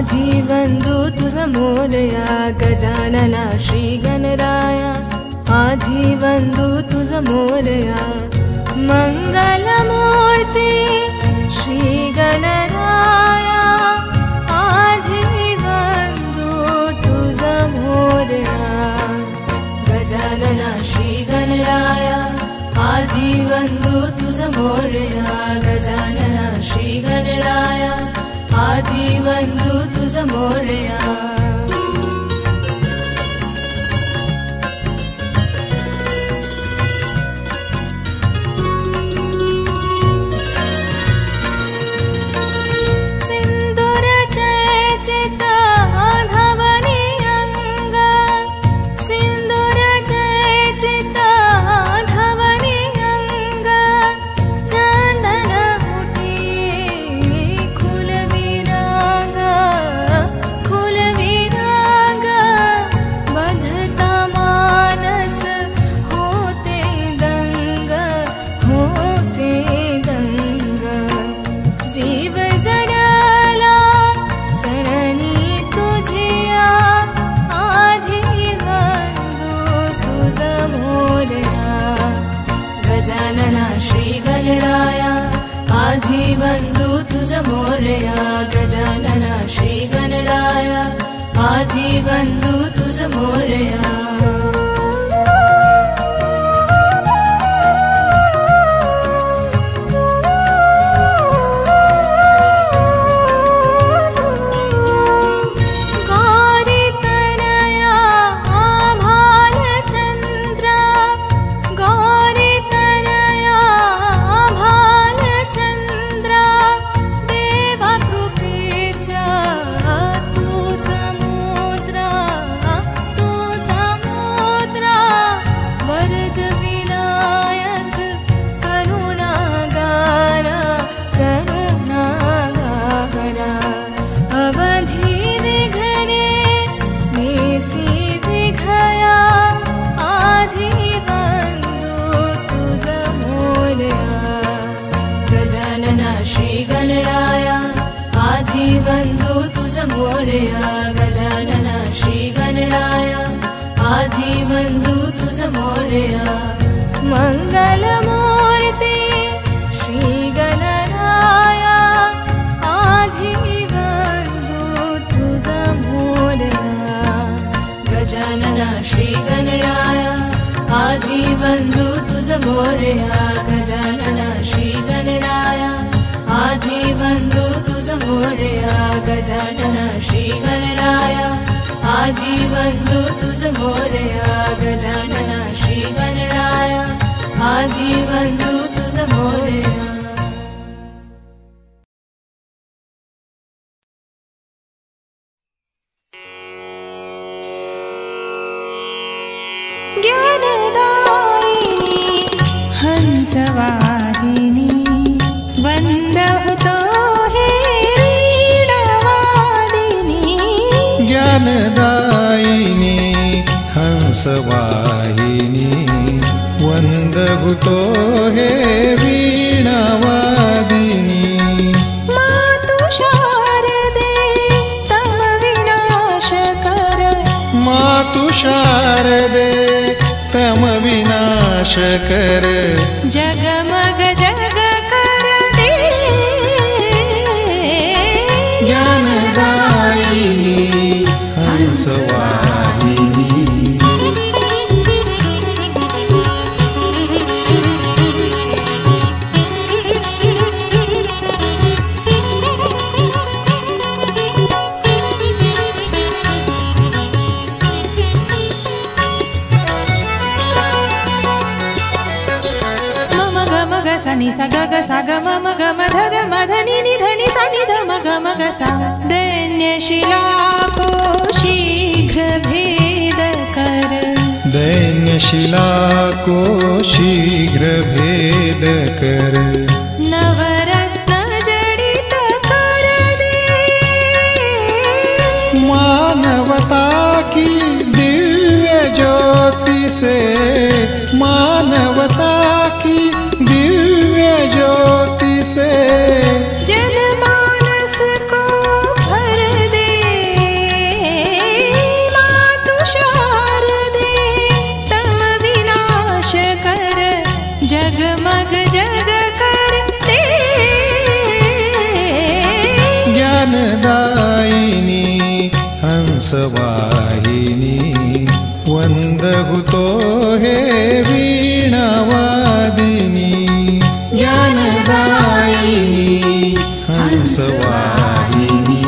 आदिवंदु तुझ मोरया गजानना श्री गणराया आदिवंदु तुझ मोरया मंगलमूर्ति श्री गणराया आदिवंदु तुझ मोरया गजानना श्री गणराया आदिवंदु तुझ मोरया गजानना श्री गणराया आदिवंदु तुझ मोरया सिंदूर चर्चित धवनी अंग सिंदूर चर्चित धवनी अंग चंदन मुठी खुल विराग बधता मानस होते दंग जीव जडला चरणी तुझिया आदिवंदु तुझ मोरया गजानना श्री गणराया आदिवंदु तुझ मोरया गजानना श्री गणराया आदिवंदु तुझ मोरया श्री गणराया आदिवंदु तुझ मोरया गजानना श्री गणराया आदिवंदु तुझ मोरया मंगलमूर्ति श्री गणराया आदिवंदु तुझ मोरया गजानना श्री गणराया आदिवंदु तुझ मोरया गजानना श्री गणराया आदिवंदु तुझ मोरया गजानना श्री गणराया आदिवंदु तुझ मोरया गजानना श्री गणराया आदिवंदु तुझ मोरया ज्ञानदायिनी हंसवाहिनी वंदहतो हे वीणावादिनी ज्ञानदायिनी हंसवाहिनी वंदहतो हे वीणावादिनी मातु शारदे तम विनाश कर मातु शारदे तम विनाश कर जगमग जग कर दे ज्ञानदायिनी हंसवाहिनी सनि सा ग ग सा ग म म ग म ध ध म ध नि नि ध नि सा नि ध म ग म ग सा दैन्यशिला को शीघ्र भेद कर दैन्यशिला को शीघ्र भेद कर नवरत्न जडित कर दे मानवता की दिव्य ज्योति से मानवता की दिव्य ज्योति से जनमानस को भर दे हंसवाहिनी वंदहुतो हे वीणावादिनी ज्ञानदायिनी हंसवाहिनी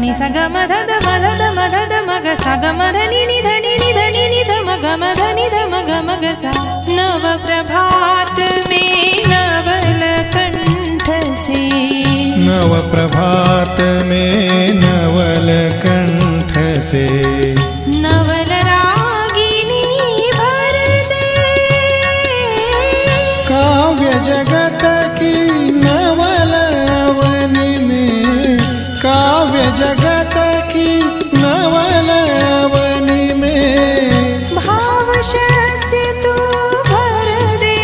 नि सा ग म ध ध म ध ध म ध ध म ग सा ग म ध नि नि ध नि नि ध नि नि ध म ग म ध नि ध म ग म ग सा नव प्रभात में नवल कंठ से नव प्रभात में नवल कंठ से नवल रागिनी भर दे काव्य जगत की नवल अवनि में काव्य जगत की नवल अवनि में भाव से तू भर दे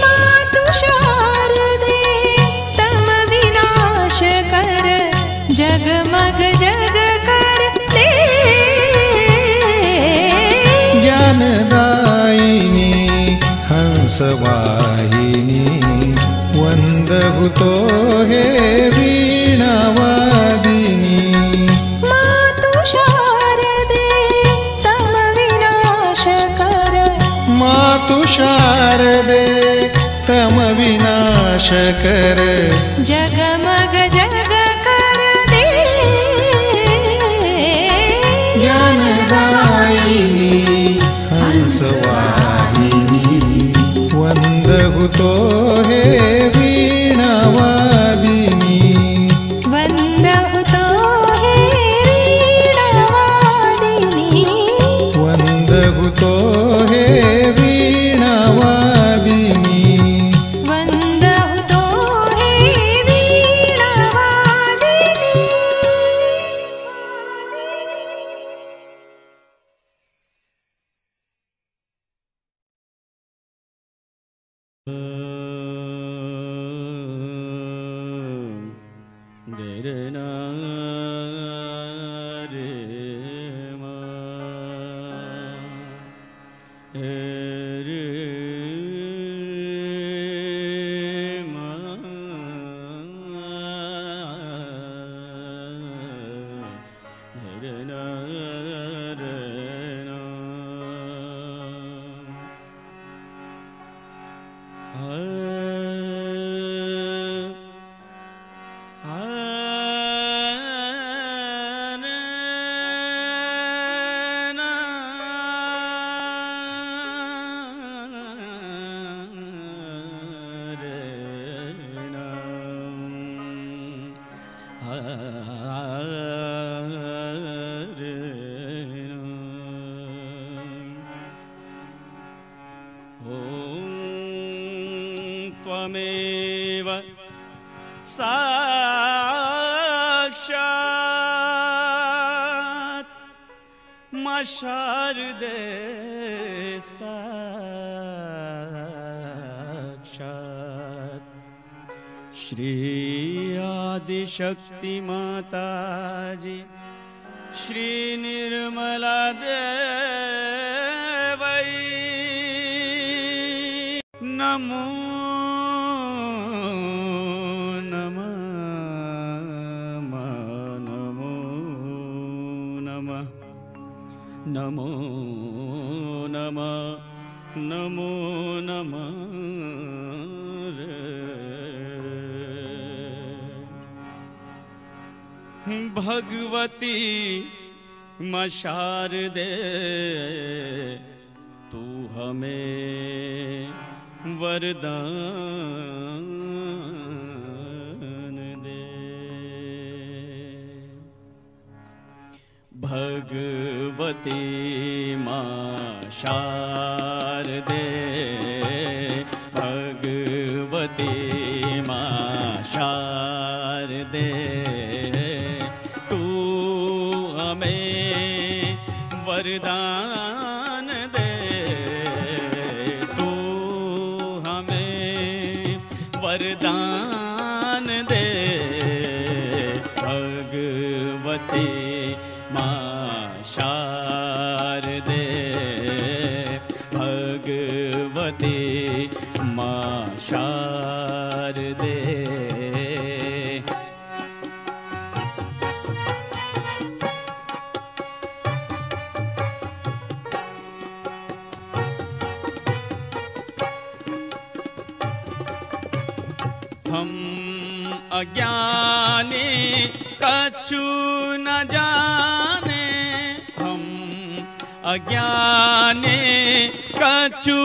मातु शारदे तम विनाश कर जगमग जग कर दे ज्ञानदायिनी हंसवाहिनी वंदहुतो हे वीणावादिनी मातु शारदे तम विनाश कर मातु शारदे तम विनाश कर जगमग जग कर दे ज्ञानदायिनी हंसवाहिनी वंदहुतो हे वीणावादिनी वंदहुतो हे वीणावादिनी वंदहुतो हे वीणावादिनी वंदहुतो हे वीणावादिनी त्वमेव साक्षात् मा शारदे साक्षात् श्री आदिशक्ति माताजी श्री निर्मला देवी नमो नमो नमः नमो नमः भगवती मां शारदे तू हमें वरदान दे भगवती मां शारदे भगवती मां शारदे तू हमें वरदान दे मां शारदे भगवती मां शारदे हम अज्ञानी कछु न जाने, हम अज्ञानी कछु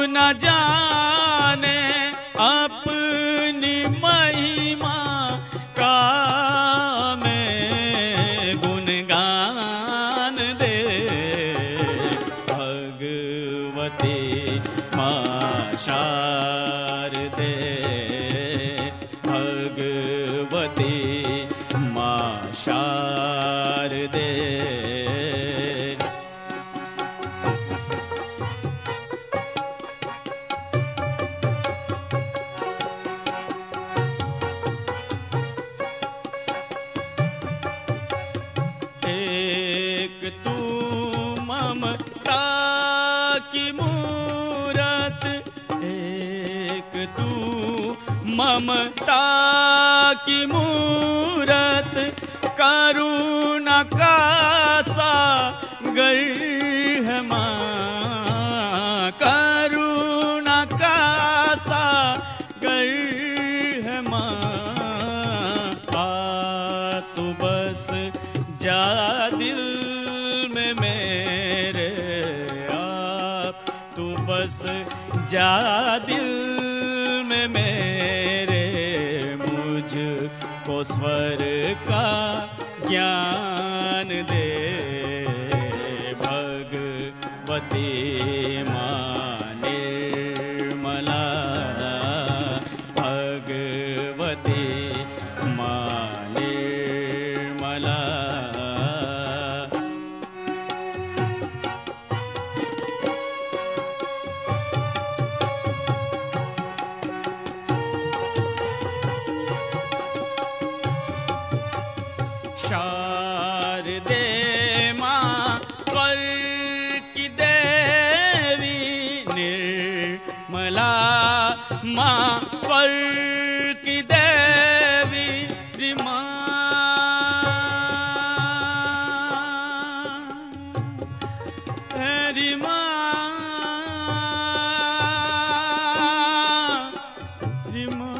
न जाने, अपनी महिमा का मैं गुणगान दे भगवती मां शारदे भगवती मां शारदे एक तू ममता की मूरत, एक तू ममता की मूरत, करुणा का सागर है मां, करुणा का सागर है मां। आ तू बस जा दिल में मेरे, आप तू बस जा दिल में मेरे, मुझको स्वर का ज्ञान दे भगवती मां निर्मला भगवती मां निर्मला। शारदे मां स्वर की देवी, निर्मला मां स्वर की देवी, रिमा रिमा रिमा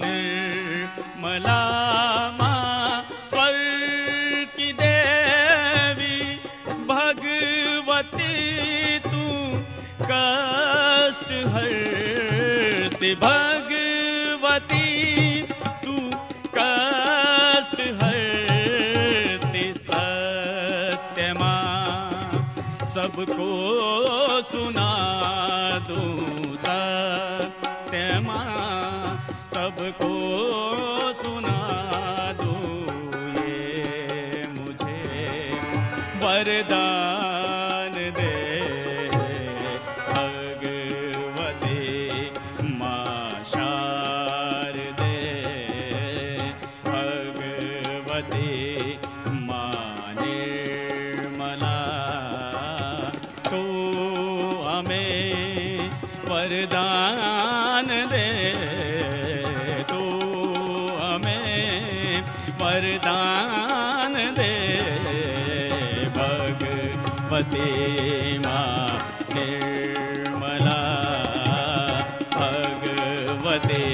निर्मला मां स्वर की देवी, भगवती तू कष्ट हरती, भगवती तू कष्ट हरती, सत्य मां सबको सुना दूं, सत्य मां सबको सुना दूं, ये मुझे वरदान दे भगवती मां शारदे भगवती मां निर्मला। तो हमें वरदान दे, तो हमें वरदान दे भगवती मां निर्मला भगवती